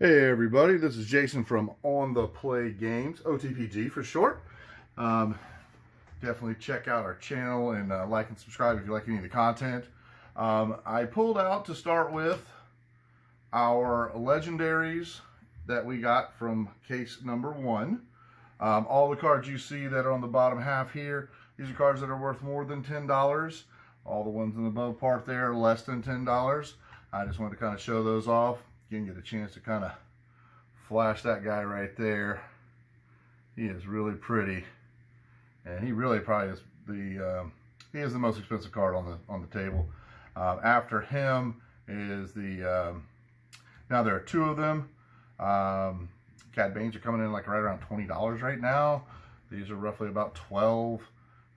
Hey everybody, this is Jason from On the Play Games, OTPG for short. Definitely check out our channel and like and subscribe if you like any of the content. I pulled out to start with our legendaries that we got from case number 1. All the cards you see that are on the bottom half here, these are cards that are worth more than $10. All the ones in the above part there are less than $10. I just wanted to kind of show those off. You can get a chance to kind of flash that guy right there. He is really pretty, and he really probably is he is the most expensive card on the table. After him is the now there are 2 of them. Cad Banes are coming in like right around $20 right now. These are roughly about 12.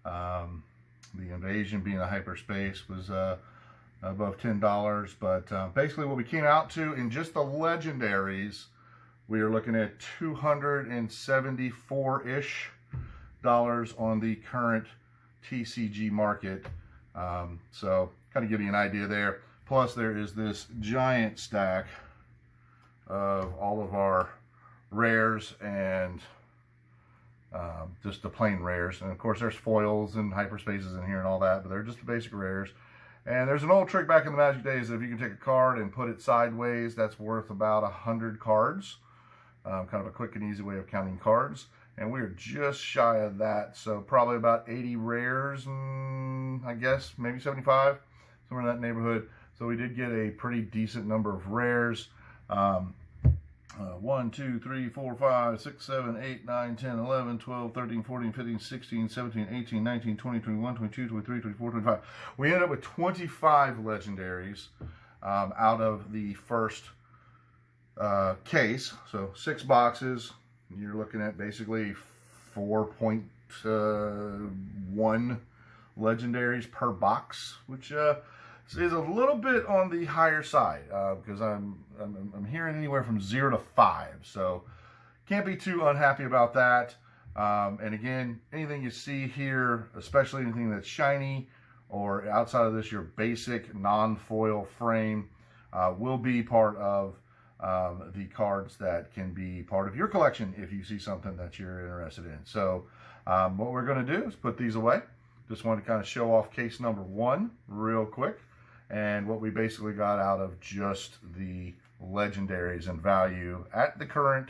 The Invasion, being a hyperspace, was above $10, but basically what we came out to in just the legendaries, we are looking at $274-ish on the current TCG market. So kind of give you an idea there. Plus there is this giant stack of all of our rares and just the plain rares, and of course there's foils and hyperspaces in here and all that, but they're just the basic rares. And there's an old trick back in the Magic days that if you can take a card and put it sideways, that's worth about 100 cards. Kind of a quick and easy way of counting cards. And we're just shy of that, so probably about 80 rares, I guess, maybe 75, somewhere in that neighborhood. So we did get a pretty decent number of rares. 1, 2, 3, 4, 5, 6, 7, 8, 9, 10, 11, 12, 13, 14, 15, 16, 17, 18, 19, 20, 21, 22, 23, 24, 25. We ended up with 25 legendaries out of the first case. So 6 boxes. You're looking at basically 4.1 legendaries per box, which is a little bit on the higher side because I'm hearing anywhere from 0 to 5, so can't be too unhappy about that. And again, anything you see here, especially anything that's shiny or outside of this, your basic non-foil frame, will be part of the cards that can be part of your collection if you see something that you're interested in. So what we're going to do is put these away. Just want to kind of show off case number 1 real quick, and what we basically got out of just the legendaries and value at the current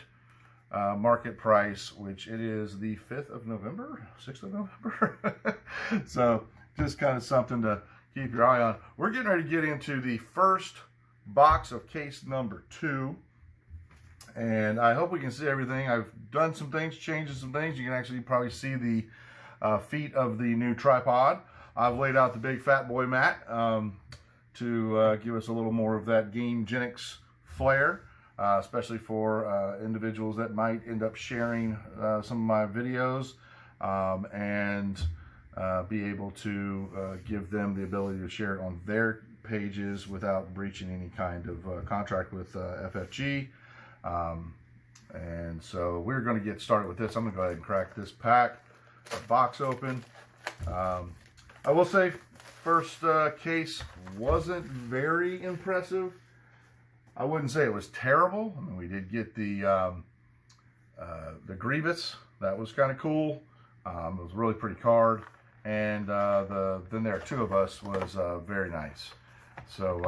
market price, which it is the 5th of November, 6th of November. So just kind of something to keep your eye on. We're getting ready to get into the first box of case number 2, and I hope we can see everything. I've done some things, changed some things. You can actually probably see the feet of the new tripod. I've laid out the big fat boy mat to give us a little more of that Gamegenics flair, especially for individuals that might end up sharing some of my videos and be able to give them the ability to share it on their pages without breaching any kind of contract with FFG. And so we're going to get started with this. I'm going to go ahead and crack this box open. I will say, first case wasn't very impressive. I wouldn't say it was terrible. I mean, we did get the Grievous. That was kind of cool. It was a really pretty card. And Then There Are 2 of Us was very nice. So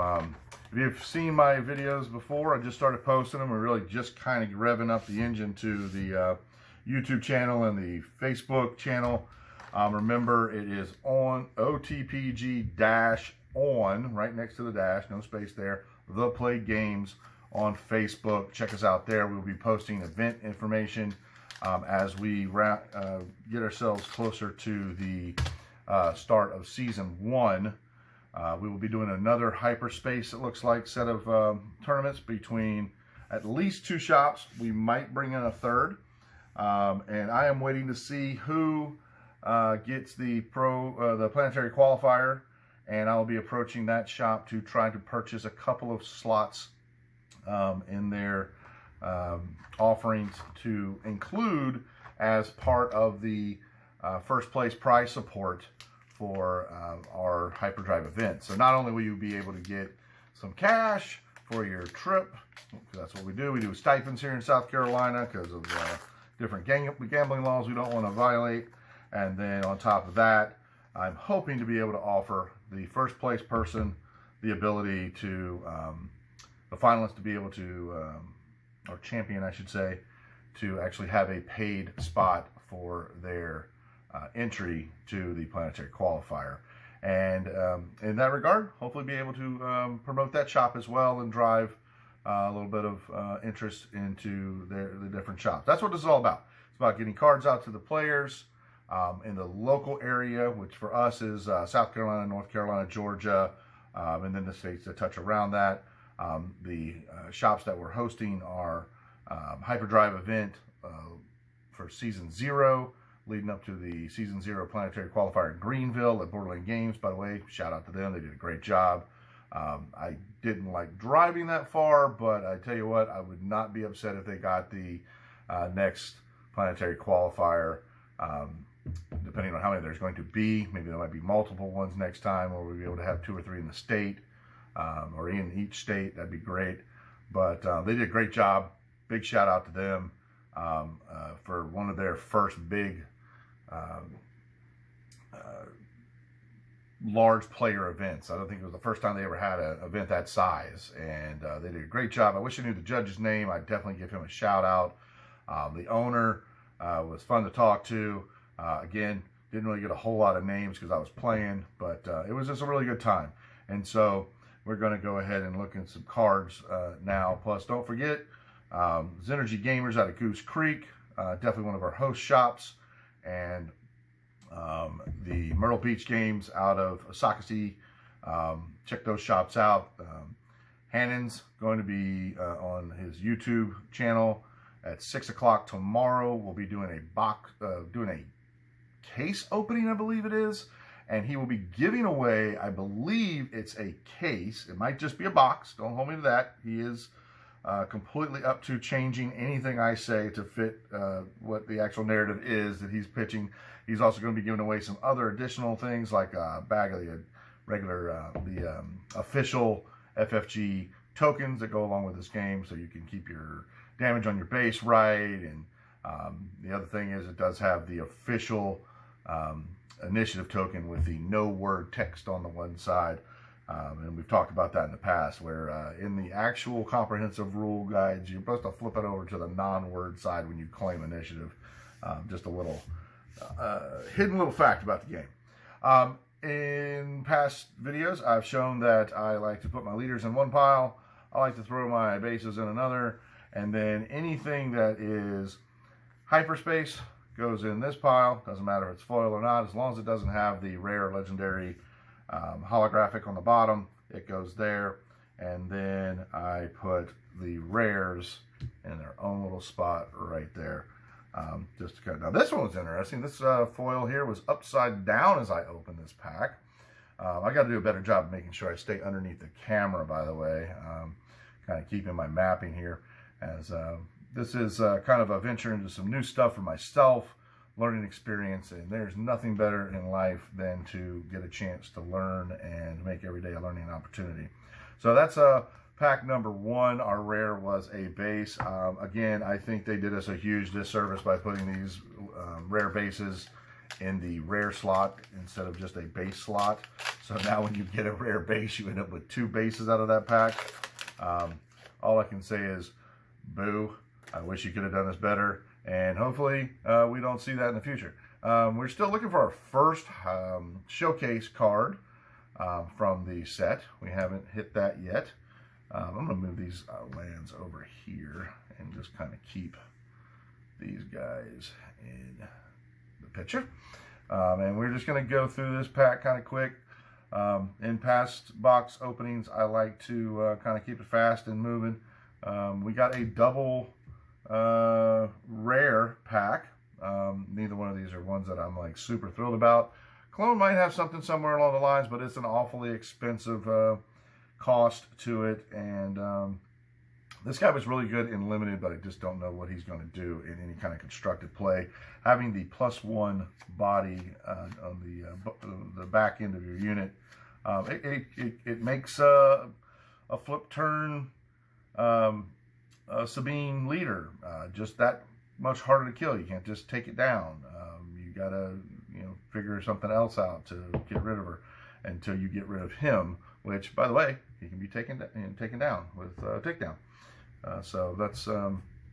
if you've seen my videos before, I just started posting them. We're really just kind of revving up the engine to the YouTube channel and the Facebook channel. Remember, it is on OTPG-On, right next to the dash, no space there, The Play Games on Facebook. Check us out there. We'll be posting event information as we get ourselves closer to the start of season 1. We will be doing another hyperspace, it looks like, set of tournaments between at least 2 shops. We might bring in a third. And I am waiting to see who gets the planetary qualifier, and I'll be approaching that shop to try to purchase a couple of slots in their offerings to include as part of the first place prize support for our hyperdrive event. So not only will you be able to get some cash for your trip, because That's what we do. We do stipends here in South Carolina because of different gambling laws we don't want to violate. And then on top of that, I'm hoping to be able to offer the first place person the ability to, the finalist to be able to, or champion I should say, to actually have a paid spot for their entry to the planetary qualifier. And in that regard, hopefully be able to promote that shop as well and drive a little bit of interest into the different shops. That's what this is all about. It's about getting cards out to the players in the local area, which for us is South Carolina, North Carolina, Georgia, and then the states that touch around that. The shops that we're hosting are Hyperdrive event for Season 0, leading up to the Season 0 Planetary Qualifier in Greenville at Borderland Games. By the way, shout out to them. They did a great job. I didn't like driving that far, but I tell you what, I would not be upset if they got the next Planetary Qualifier, depending on how many there's going to be. Maybe there might be multiple ones next time, or we'll be able to have 2 or 3 in the state, or in each state. That'd be great. But they did a great job. Big shout out to them for one of their first big large player events. I don't think it was the first time they ever had an event that size, and they did a great job. I wish I knew the judge's name. I'd definitely give him a shout out. The owner was fun to talk to. Again, didn't really get a whole lot of names because I was playing, but it was just a really good time. And so we're going to go ahead and look at some cards now. Plus, don't forget, Zenergy Gamers out of Goose Creek, definitely one of our host shops, and the Myrtle Beach Games out of Asakasi. Check those shops out. Hannon's going to be on his YouTube channel at 6 o'clock tomorrow. We'll be doing a case opening, I believe it is, and he will be giving away, I believe it's a case. It might just be a box. Don't hold me to that. He is completely up to changing anything I say to fit what the actual narrative is that he's pitching. He's also going to be giving away some other additional things like a bag of the regular, official FFG tokens that go along with this game, so you can keep your damage on your base right. And the other thing is it does have the official initiative token with the no word text on the one side. And we've talked about that in the past, where in the actual comprehensive rule guides, you're supposed to flip it over to the non-word side when you claim initiative. Just a little hidden little fact about the game. In past videos, I've shown that I like to put my leaders in one pile. I like to throw my bases in another. And then anything that is hyperspace goes in this pile. Doesn't matter if it's foil or not, as long as it doesn't have the rare legendary holographic on the bottom, it goes there. And then I put the rares in their own little spot right there. Just to cut. Now this one was interesting. This foil here was upside down as I opened this pack. I got to do a better job of making sure I stay underneath the camera, by the way. Kind of keeping my mapping here, as this is kind of a venture into some new stuff for myself, learning experience, and there's nothing better in life than to get a chance to learn and make every day a learning opportunity. So that's pack number 1. Our rare was a base. Again, I think they did us a huge disservice by putting these rare bases in the rare slot instead of just a base slot. So now when you get a rare base, you end up with 2 bases out of that pack. All I can say is, boo. I wish you could have done this better, and hopefully we don't see that in the future. We're still looking for our first showcase card from the set. We haven't hit that yet. I'm going to move these lands over here and just kind of keep these guys in the picture. And we're just going to go through this pack kind of quick. In past box openings, I like to kind of keep it fast and moving. We got a double rare pack. Neither one of these are ones that I'm like super thrilled about. Clone might have something somewhere along the lines, but it's an awfully expensive cost to it. And this guy was really good in limited, but I just don't know what he's going to do in any kind of constructed play. Having the +1 body on the back end of your unit, it makes a flip turn Sabine leader, just that much harder to kill. You can't just take it down. You gotta, figure something else out to get rid of her until you get rid of him. Which, by the way, he can be taken down with takedown. So that's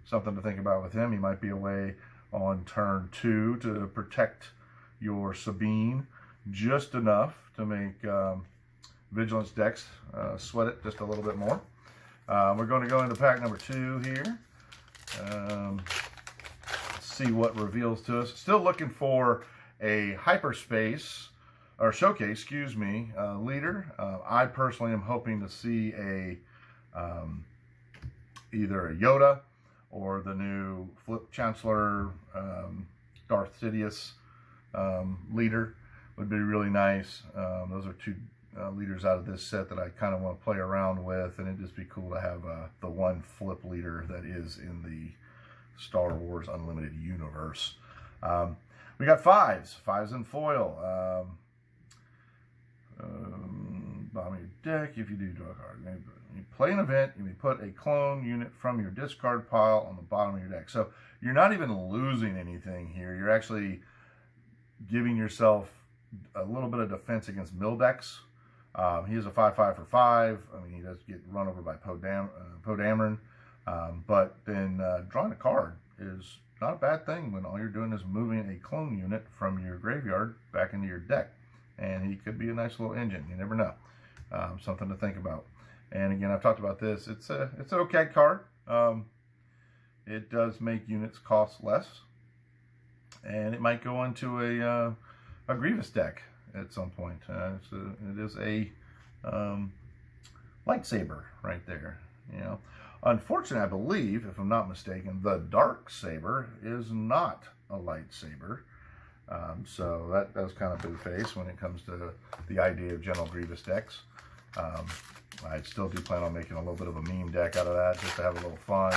something to think about with him. He might be away on turn 2 to protect your Sabine just enough to make Vigilance Dex sweat it just a little bit more. We're going to go into pack number 2 here. See what reveals to us. Still looking for a hyperspace or showcase, excuse me, leader. I personally am hoping to see either a Yoda or the new Flip Chancellor Darth Sidious leader. Would be really nice. Those are 2 leaders out of this set that I kind of want to play around with, and it'd just be cool to have the one flip leader that is in the Star Wars Unlimited universe. We got 5s in foil. Bottom of your deck, if you do draw a card, you play an event, you may put a clone unit from your discard pile on the bottom of your deck. So you're not even losing anything here. You're actually giving yourself a little bit of defense against mill decks. He is a 5/5 for 5. I mean, he does get run over by Poe Dameron. But then drawing a card is not a bad thing when all you're doing is moving a clone unit from your graveyard back into your deck. And he could be a nice little engine. You never know. Something to think about. And again, I've talked about this. It's an okay card. It does make units cost less. And it might go into a Grievous deck at some point. It is a lightsaber right there. Unfortunately, I believe, if I'm not mistaken, the Dark Saber is not a lightsaber. So that does kind of boo face when it comes to the idea of General Grievous decks. I still do plan on making a little bit of a meme deck out of that, just to have a little fun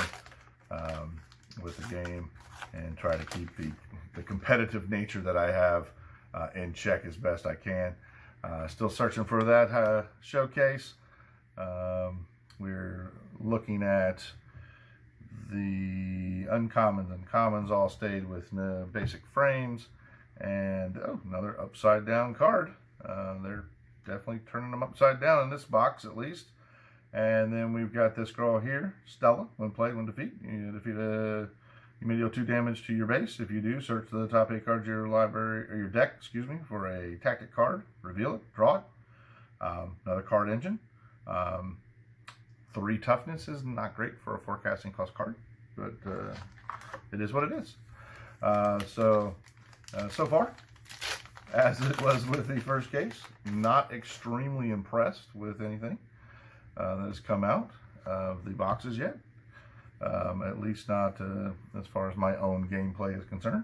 with the game and try to keep the competitive nature that I have in check as best I can. Still searching for that showcase. We're looking at the uncommons and commons all stayed with basic frames. And another upside down card. They're definitely turning them upside down in this box at least. And then we've got this girl here, Stella. When played, when defeat, you may deal 2 damage to your base. If you do, search the top 8 cards of your library or your deck, excuse me, for a tactic card. Reveal it, draw it. Another card engine. 3 toughness is not great for a forecasting cost card, but it is what it is. So far, as it was with the first case, not extremely impressed with anything that has come out of the boxes yet. At least not as far as my own gameplay is concerned.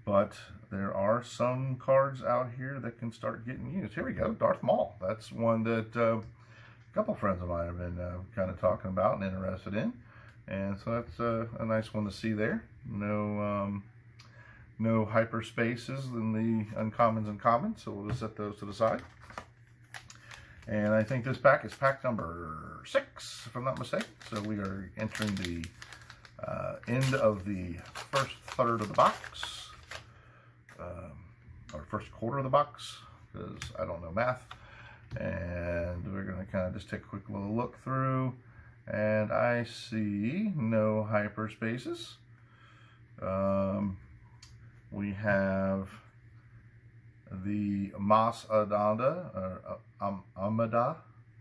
But there are some cards out here that can start getting used. Here we go, Darth Maul. That's one that a couple friends of mine have been kind of talking about and interested in. And so that's a nice one to see there. No hyperspaces in the uncommons and commons, so we'll just set those to the side. And I think this pack is pack number 6, if I'm not mistaken. So we are entering the end of the first third of the box, or first quarter of the box, because I don't know math. And we're going to kind of just take a quick little look through, and I see no hyperspaces. We have the Mos Amada,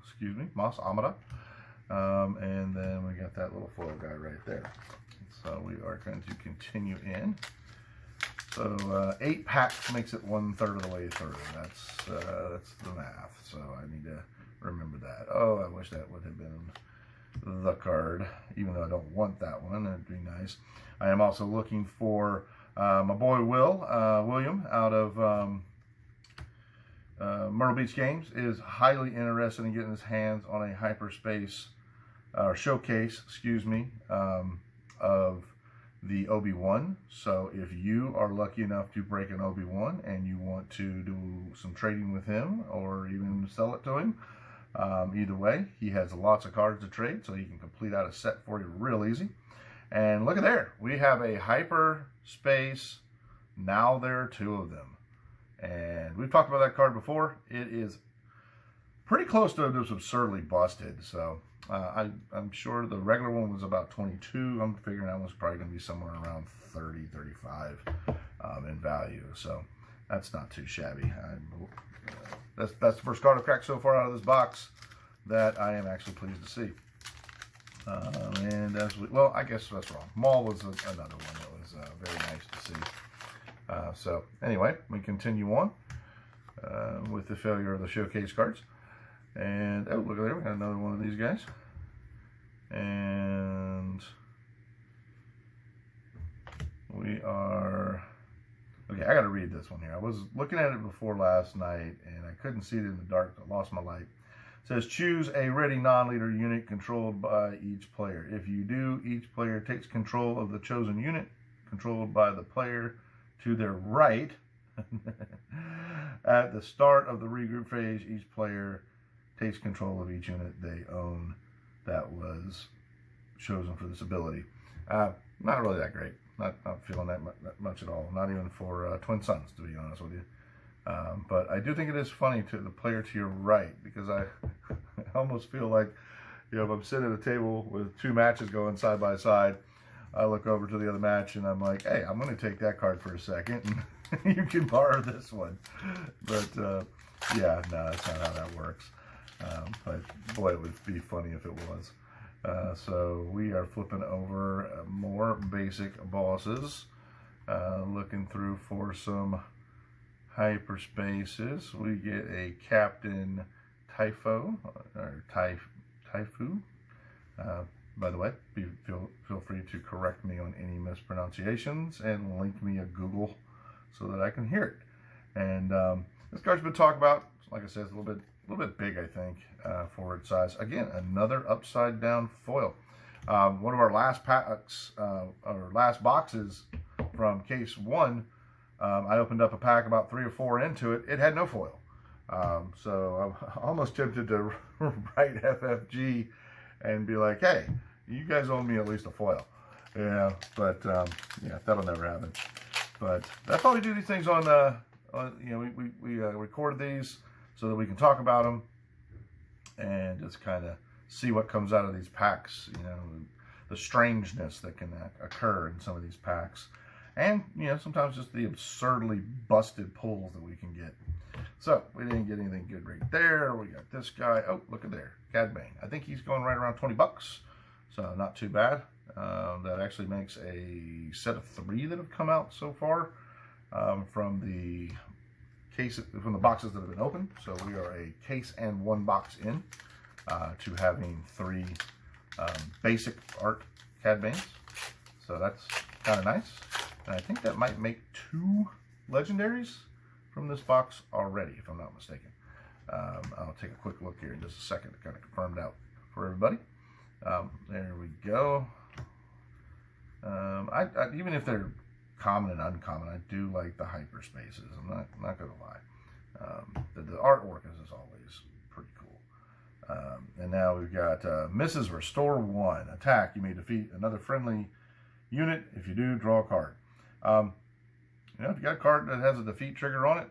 excuse me, Mos Amada. And then we got that little foil guy right there. So we are going to continue in. So 8 packs makes it 1/3 of the way through. That's the math. So I need to remember that. Oh, I wish that would have been the card, even though I don't want that one. It'd be nice. I am also looking for my boy William out of Myrtle Beach Games is highly interested in getting his hands on a hyperspace or showcase, excuse me, of the Obi-Wan. So if you are lucky enough to break an Obi-Wan and you want to do some trading with him or even sell it to him, Either way, he has lots of cards to trade, so he can complete out a set for you real easy. And look at there. We have a hyperspace. Now there are 2 of them. And we've talked about that card before. It is pretty close to just absurdly busted. So I'm sure the regular one was about 22. I'm figuring that one's probably going to be somewhere around 30, 35 in value. So that's not too shabby. That's the first card I've cracked so far out of this box that I am actually pleased to see. And as well, I guess that's wrong. Maul was another one that was very nice to see. So anyway, we continue on with the failure of the showcase cards. And oh, look at there, we got another one of these guys. And we are okay. I got to read this one here. I was looking at it before last night, and I couldn't see it in the dark. I lost my light. It says choose a ready non-leader unit controlled by each player. If you do, each player takes control of the chosen unit controlled by the player to their right. At the start of the regroup phase, each player takes control of each unit they own that was chosen for this ability. Not really that great. Not feeling that much at all. Not even for Twin Suns, to be honest with you. But I do think it is funny to the player to your right, because I almost feel like, you know, if I'm sitting at a table with 2 matches going side by side, I look over to the other match and I'm like, hey, I'm going to take that card for a second and you can borrow this one. But yeah, no, that's not how that works. But boy, it would be funny if it was. So we are flipping over more basic bosses, looking through for some hyperspaces. We get a Captain Typho, or Typhu. By the way, feel free to correct me on any mispronunciations and link me a Google so that I can hear it. And this card's been talked about. Like I said, it's a little bit big, I think, for its size. Again, another upside down foil. One of our last packs, or last boxes from case 1, I opened up a pack about 3 or 4 into it. It had no foil. So I'm almost tempted to write FFG and be like, hey, you guys owe me at least a foil. Yeah, but yeah, that'll never happen. But that's why we do these things on you know, we record these so that we can talk about them and just kind of see what comes out of these packs, you know, the strangeness that can occur in some of these packs. And, you know, sometimes just the absurdly busted pulls that we can get. So, we didn't get anything good right there. We got this guy. Oh, look at there. Cad Bane. I think he's going right around 20 bucks. So, not too bad. That actually makes a set of 3 that have come out so far from the boxes that have been opened. So, we are a case and 1 box in to having 3 basic art Cad Banes. So, that's kind of nice. And I think that might make 2 legendaries from this box already, if I'm not mistaken. I'll take a quick look here in just a second to kind of confirm it out for everybody. There we go. Even if they're common and uncommon, I do like the hyperspaces. I'm not going to lie. The artwork is, as always, pretty cool. And now we've got Mrs. Restore 1. Attack. You may defeat another friendly unit. If you do, draw a card. You know, if you got a card that has a defeat trigger on it,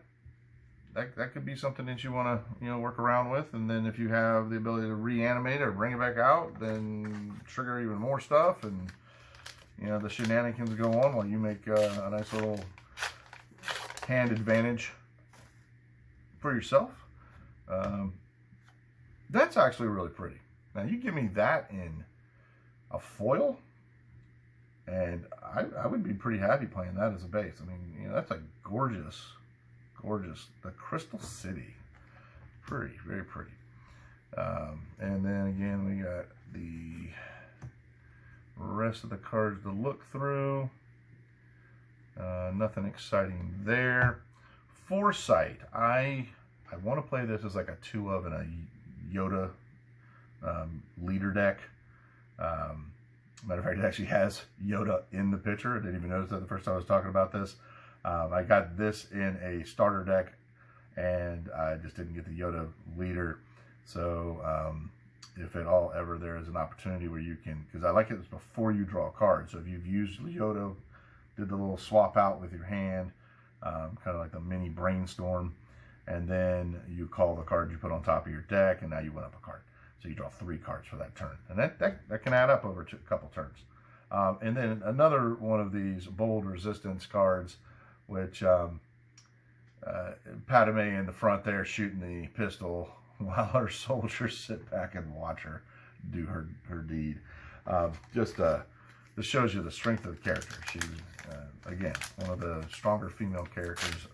that could be something that you want to, you know, work around with. And then if you have the ability to reanimate it or bring it back out, then trigger even more stuff, and you know, the shenanigans go on while you make a nice little hand advantage for yourself. That's actually really pretty. Now you give me that in a foil, and I would be pretty happy playing that as a base. I mean, you know, that's a gorgeous, the Crystal City. Pretty, very pretty. And then again, we got the rest of the cards to look through. Nothing exciting there. Foresight. I want to play this as like a 2 of and a Yoda leader deck. Matter of fact, it actually has Yoda in the picture. I didn't even notice that the first time I was talking about this. I got this in a starter deck, and I just didn't get the Yoda leader. So if at all ever there is an opportunity where you can, because I like it before you draw a card. So if you've used Leoto, did the little swap out with your hand, kind of like the mini brainstorm, and then you call the card you put on top of your deck, and now you went up a card. So you draw 3 cards for that turn, and that can add up over a couple turns. And then another one of these bold resistance cards, which Padme in the front there shooting the pistol while her soldiers sit back and watch her do her deed. This shows you the strength of the character. She's, again, one of the stronger female characters,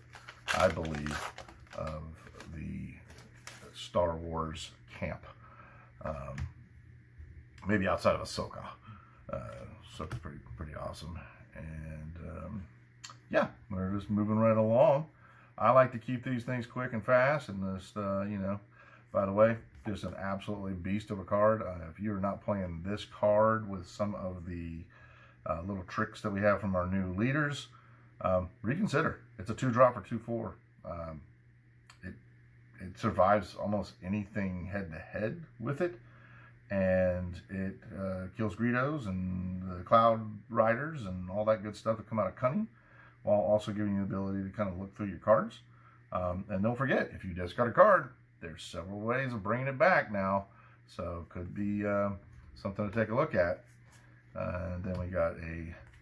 I believe, of the Star Wars camp. Maybe outside of Ahsoka. Ahsoka's pretty awesome. And yeah, we're just moving right along. I like to keep these things quick and fast, and just, you know, by the way, just an absolutely beast of a card. If you're not playing this card with some of the little tricks that we have from our new leaders, reconsider. It's a 2-drop for 2/4. It survives almost anything head-to-head with it, and it kills Greedos and the Cloud Riders and all that good stuff that come out of Cunning, while also giving you the ability to kind of look through your cards. And don't forget, if you discard a card, there's several ways of bringing it back now, so it could be something to take a look at. And then we got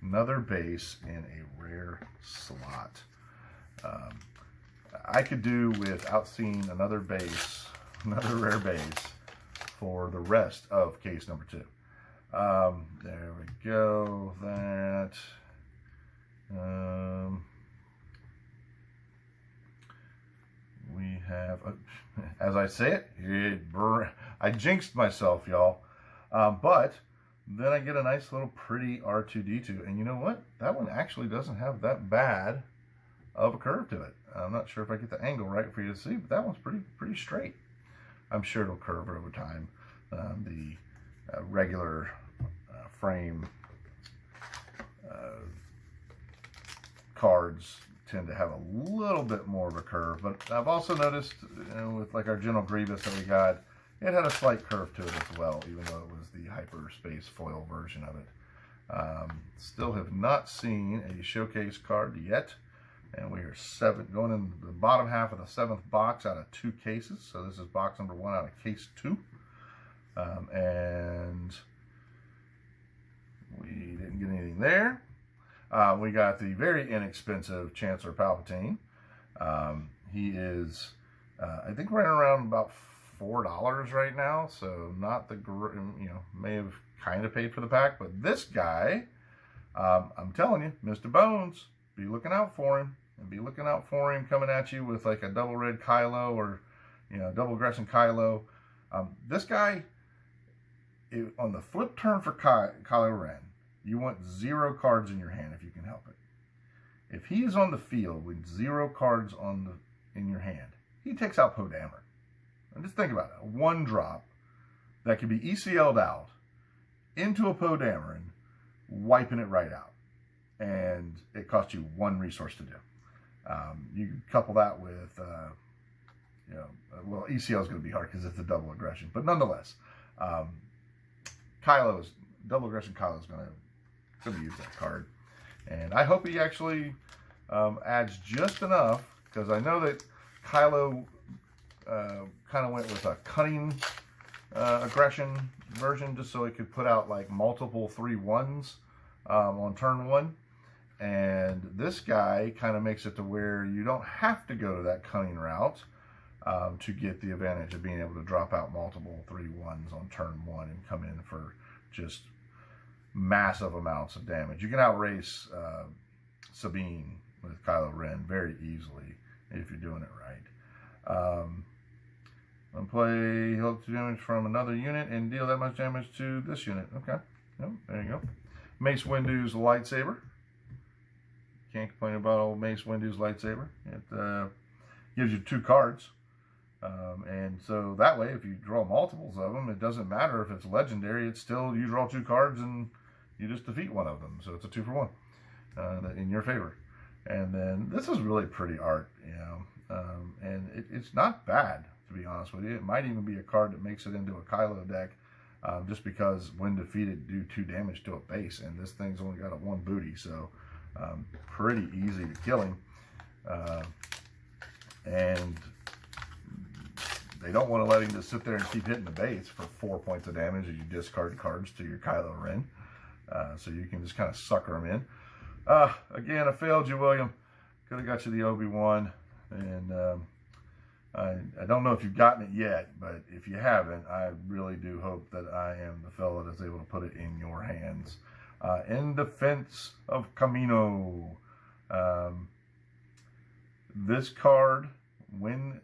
another base in a rare slot. I could do without seeing another base, another rare base, for the rest of case number 2. There we go. That. We have, as I say it, I jinxed myself, y'all. But then I get a nice little pretty R2-D2. And you know what? That one actually doesn't have that bad of a curve to it. I'm not sure if I get the angle right for you to see, but that one's pretty straight. I'm sure it'll curve over time. The regular frame cards tend to have a little bit more of a curve, but I've also noticed, you know, with like our General Grievous that we got, it had a slight curve to it as well, even though it was the hyperspace foil version of it. Still have not seen a showcase card yet, and we are going in the bottom half of the 7th box out of 2 cases. So this is box number 1 out of case 2, and we didn't get anything there. We got the very inexpensive Chancellor Palpatine. He is, I think, right around about $4 right now, so not the, you know, may have kind of paid for the pack, but this guy, I'm telling you, Mr. Bones, be looking out for him, and be looking out for him coming at you with like a double red Kylo, or, you know, double aggression Kylo. This guy, on the flip turn for Kylo Ren, you want 0 cards in your hand if you can help it. If he is on the field with 0 cards in your hand, he takes out Poe Dameron. And just think about it. A 1-drop that could be ECL'd out into a Poe Dameron, wiping it right out. And it costs you 1 resource to do. You couple that with, you know, well, ECL is going to be hard because it's a double aggression. But nonetheless, double aggression Kylo is going to use that card, and I hope he actually adds just enough, because I know that Kylo kind of went with a cunning aggression version just so he could put out like multiple 3-1s on turn 1, and this guy kind of makes it to where you don't have to go to that cunning route to get the advantage of being able to drop out multiple 3-1s on turn 1 and come in for just massive amounts of damage. You can outrace Sabine with Kylo Ren very easily if you're doing it right. And play, heal 2 damage from another unit and deal that much damage to this unit. Okay, yep, there you go. Mace Windu's lightsaber. Can't complain about old Mace Windu's lightsaber. It gives you 2 cards. And so that way, if you draw multiples of them, it doesn't matter if it's legendary. It's still, you draw 2 cards and you just defeat one of them. So it's a 2-for-1 in your favor. And then this is really pretty art, you know. And it's not bad, to be honest with you. It might even be a card that makes it into a Kylo deck, just because when defeated, do 2 damage to a base, and this thing's only got a 1 booty, so pretty easy to kill him. And they don't want to let him just sit there and keep hitting the base for 4 points of damage as you discard cards to your Kylo Ren. So you can just kind of sucker him in. Again, I failed you, William. Could have got you the Obi-Wan. And I don't know if you've gotten it yet, but if you haven't, I really do hope that I am the fellow that's able to put it in your hands. In defense of Camino, this card, when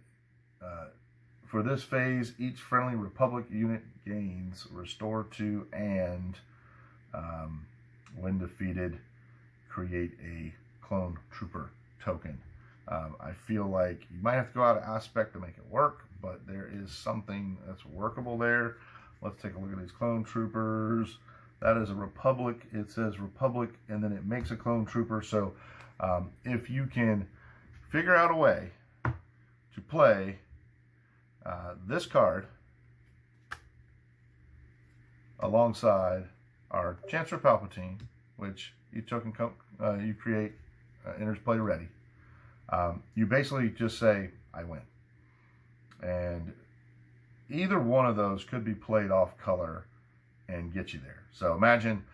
for this phase, each friendly Republic unit gains Restore 2 and when defeated, create a Clone Trooper token. I feel like you might have to go out of aspect to make it work, but there is something that's workable there. Let's take a look at these Clone Troopers. That is a Republic. It says Republic, and then it makes a Clone Trooper. So if you can figure out a way to play this card alongside our Chancellor Palpatine, which each token you create enters play ready. You basically just say, I win. And either one of those could be played off color and get you there. So imagine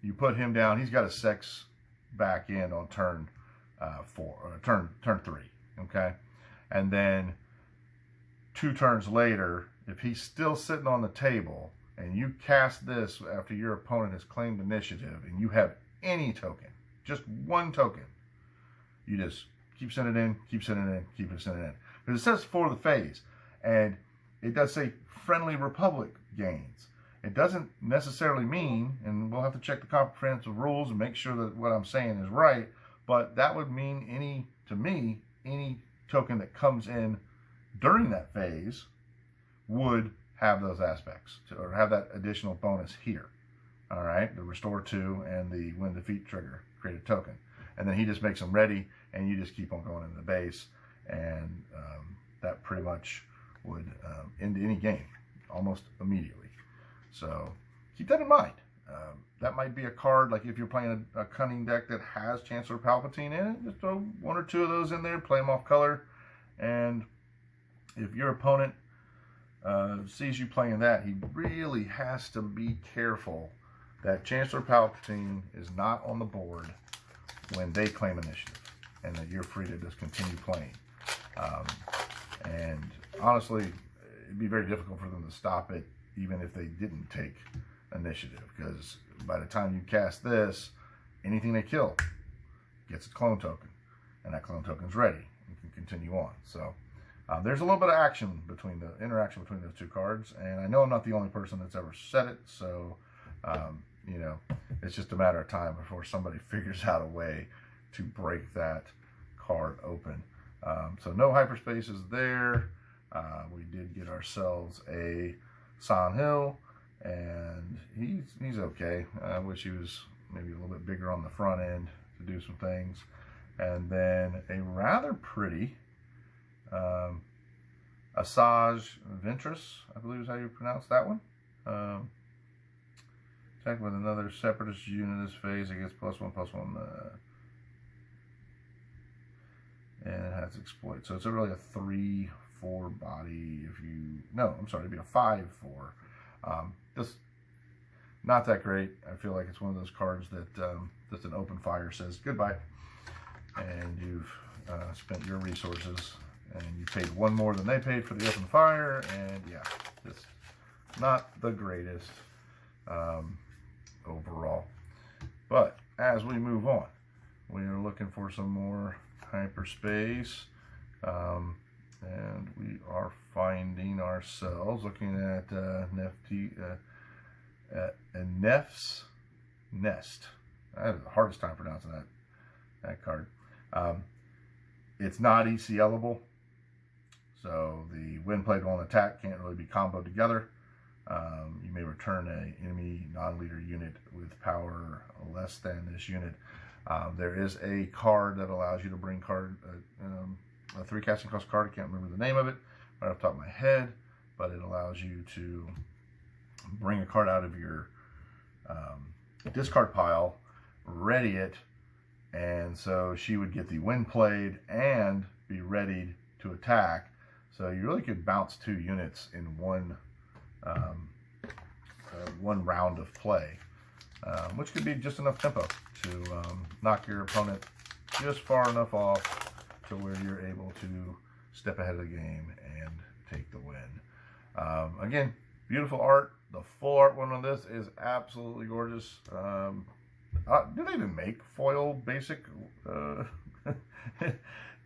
you put him down. He's got a sex back end on turn 4, or turn 3, okay? And then 2 turns later, if he's still sitting on the table and you cast this after your opponent has claimed initiative and you have any token, just 1 token, you just keep sending it in, keep sending it in, keep sending it in. Because it says for the phase, and it does say friendly Republic gains. It doesn't necessarily mean, and we'll have to check the comprehensive rules and make sure that what I'm saying is right, but that would mean to me, any token that comes in during that phase would have those aspects, or have that additional bonus here. All right, the Restore 2 and the When Defeat trigger, create a token. And then he just makes them ready, and you just keep on going into the base, and that pretty much would end any game almost immediately. So keep that in mind. That might be a card, like if you're playing a cunning deck that has Chancellor Palpatine in it, just throw 1 or 2 of those in there, play them off color, and if your opponent sees you playing that, he really has to be careful that Chancellor Palpatine is not on the board when they claim initiative, and that you're free to just continue playing. And honestly, it'd be very difficult for them to stop it, even if they didn't take initiative, because by the time you cast this, anything they kill gets a clone token, and that clone token's ready. You can continue on. So there's a little bit of interaction between those 2 cards, and I know I'm not the only person that's ever said it, so you know, it's just a matter of time before somebody figures out a way to break that card open. So no hyperspaces there. We did get ourselves a San Hill, and he's okay. I wish he was maybe a little bit bigger on the front end to do some things. And then a rather pretty Asajj Ventress, I believe is how you pronounce that one. Attack with another Separatist unit this phase, it gets +1/+1, and it has exploit. So it's really a 3/4 body. It'd be a 5/4. Just not that great. I feel like it's one of those cards that just an open fire says goodbye, and you've spent your resources, and you paid 1 more than they paid for the open fire, and yeah, it's not the greatest overall. But as we move on, we are looking for some more hyperspace, and we are finding ourselves looking at Nef's Nest. I have the hardest time pronouncing that card. It's not ECLable, so the when played while in attack can't really be comboed together. You may return an enemy non-leader unit with power less than this unit. There is a card that allows you to bring a 3 casting cost card. I can't remember the name of it, right off the top of my head, but it allows you to bring a card out of your discard pile, ready it, and so she would get the wind played and be ready to attack. So you really could bounce 2 units in one round of play, which could be just enough tempo to knock your opponent just far enough off to where you're able to step ahead of the game and take the win. Again, beautiful art. The full art one on this is absolutely gorgeous. Do they even make foil basic?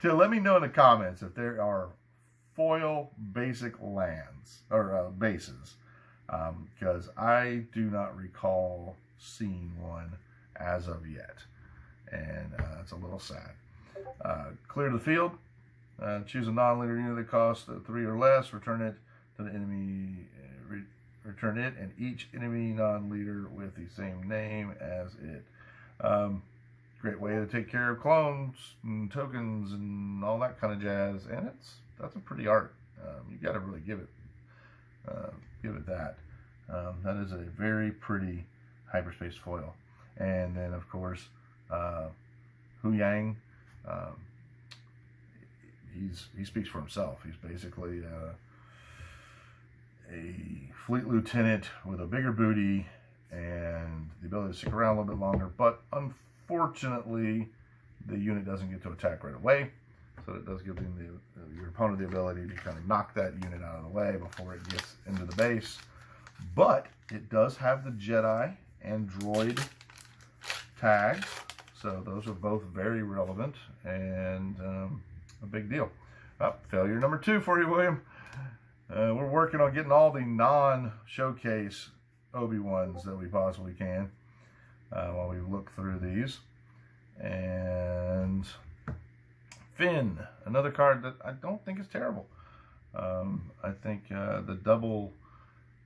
Let me know in the comments if there are foil basic lands or bases, because I do not recall seeing one as of yet, and it's a little sad. Clear the field. Choose a non-leader unit that costs 3 or less. Return it to the enemy. Return it and each enemy non-leader with the same name as it. Great way to take care of clones and tokens and all that kind of jazz. And that's a pretty art. You got to really give it that. That is a very pretty hyperspace foil. And then of course, Hu Yang. He speaks for himself. He's basically a fleet lieutenant with a bigger booty and the ability to stick around a little bit longer, but unfortunately the unit doesn't get to attack right away, so it does give your opponent the ability to kind of knock that unit out of the way before it gets into the base. But it does have the Jedi and droid tags, so those are both very relevant and a big deal. Failure number 2 for you, William. We're working on getting all the non-showcase Obi-Wans that we possibly can while we look through these. And Finn, another card that I don't think is terrible. I think the double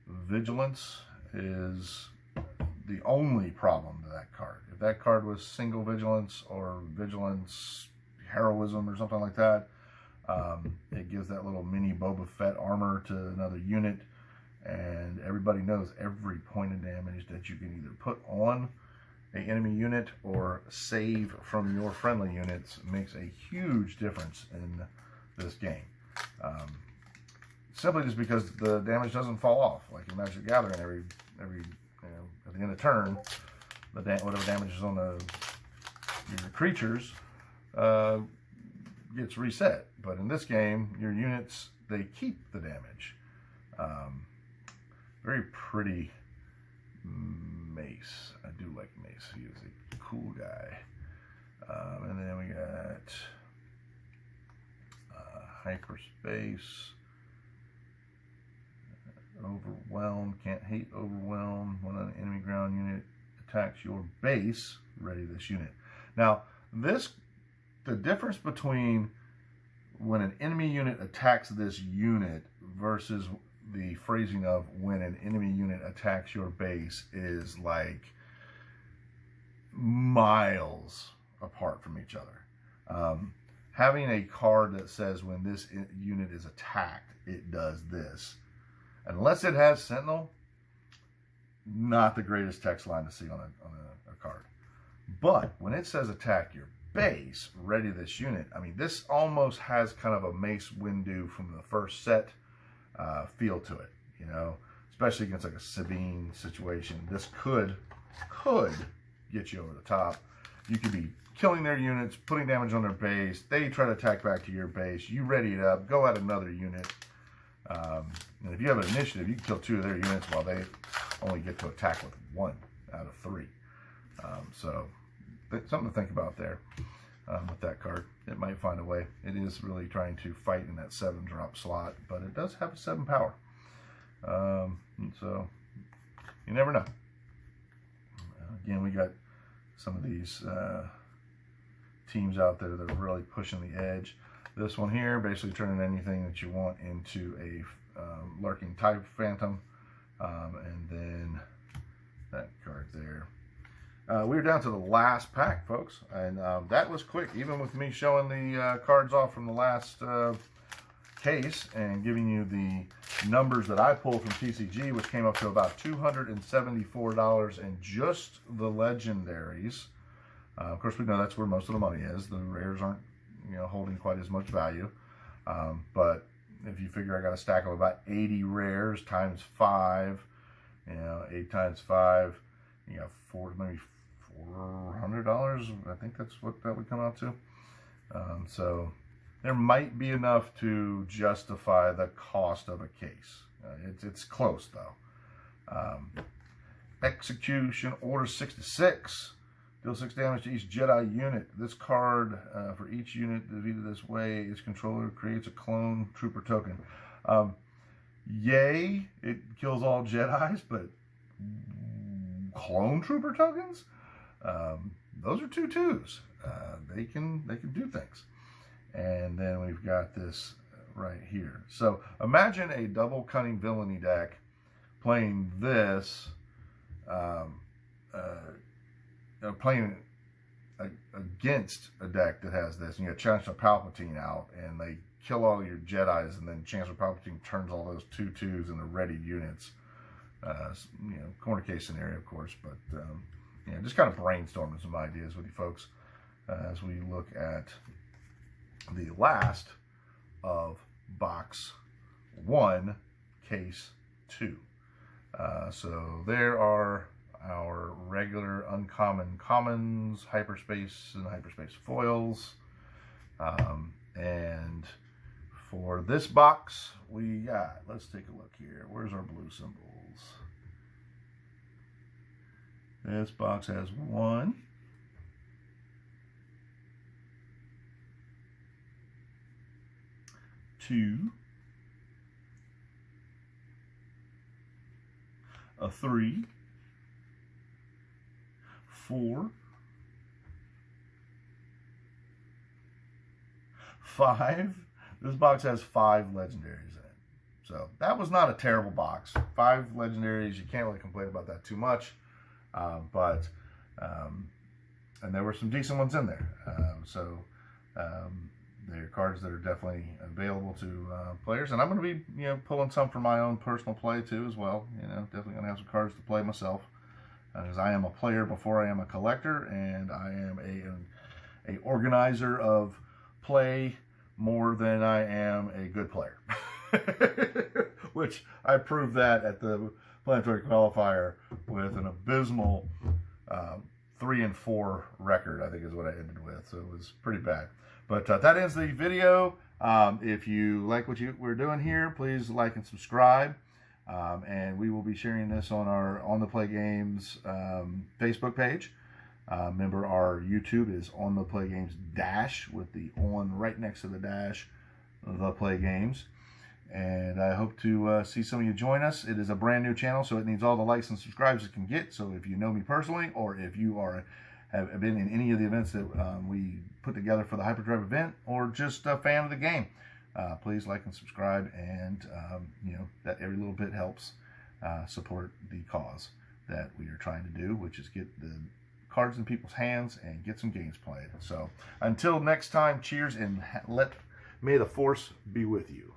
vigilance is the only problem to that card. If that card was single vigilance or vigilance heroism or something like that, it gives that little mini Boba Fett armor to another unit, and everybody knows every point of damage that you can either put on an enemy unit or save from your friendly units makes a huge difference in this game. Simply just because the damage doesn't fall off like in Magic the Gathering. Every at the end of turn, whatever damage is on your creatures gets reset. But in this game, your units, they keep the damage. Very pretty Mace. I do like Mace. He is a cool guy. And then we got hyperspace. Overwhelmed. Can't hate overwhelmed. When an enemy ground unit attacks your base, ready this unit. Now, the difference between when an enemy unit attacks this unit versus the phrasing of when an enemy unit attacks your base is like miles apart from each other. Having a card that says when this unit is attacked, it does this. Unless it has Sentinel, not the greatest text line to see on a card. But when it says attack your base, ready this unit, I mean, this almost has kind of a Mace Windu from the first set feel to it, you know, especially against like a Sabine situation. This could get you over the top. You could be killing their units, putting damage on their base. They try to attack back to your base. You ready it up, go at another unit. And if you have an initiative, you can kill 2 of their units while they only get to attack with 1 out of 3. So something to think about there with that card. It might find a way. It is really trying to fight in that 7-drop slot, but it does have a 7 power. So you never know. Again, we got some of these teams out there that are really pushing the edge. This one here, basically turning anything that you want into a lurking type phantom. And then that card there. We were down to the last pack, folks. And that was quick, even with me showing the cards off from the last case and giving you the numbers that I pulled from TCG, which came up to about $274 in just the legendaries. Of course, we know that's where most of the money is. The rares aren't, holding quite as much value. But if you figure I got a stack of about 80 rares times 5, 8 times 5, you got maybe $400. I think that's what that would come out to. So there might be enough to justify the cost of a case. It's close though. Execution Order 66. Deal 6 damage to each Jedi unit. This card, for each unit defeated this way, its controller creates a clone trooper token. Yay, it kills all Jedis, but clone trooper tokens? Those are 2/2s. They can do things. And then we've got this right here. So imagine a double cunning villainy deck playing this, playing against a deck that has this, and you got Chancellor Palpatine out, and they kill all your Jedis, and then Chancellor Palpatine turns all those 2/2s into ready units. Corner case scenario, of course, but just kind of brainstorming some ideas with you folks as we look at the last of box 1, case 2. So there are our regular uncommon commons, hyperspace and hyperspace foils. And for this box, we got, let's take a look here. Where's our blue symbols? This box has 1, 2, a 3, 4, 5. This box has 5 legendaries in it. So that was not a terrible box. 5 legendaries, you can't really complain about that too much. And there were some decent ones in there. They're cards that are definitely available to players. And I'm going to be, pulling some for my own personal play too as well. Definitely going to have some cards to play myself. Because I am a player before I am a collector, and I am a organizer of play more than I am a good player. Which I proved that at the Planetary Qualifier with an abysmal 3-4 record, I think is what I ended with. So it was pretty bad. But that ends the video. If you like what we're doing here, please like and subscribe. And we will be sharing this on our On the Play Games Facebook page. Remember, our YouTube is On the Play Games dash with the on right next to the dash, The Play Games. And I hope to see some of you join us. It is a brand new channel, so it needs all the likes and subscribes it can get. So if you know me personally, or if you have been in any of the events that we put together for the Hyperdrive event, or just a fan of the game, please like and subscribe. And that every little bit helps support the cause that we are trying to do, which is get the cards in people's hands and get some games played. So until next time, cheers, and may the force be with you.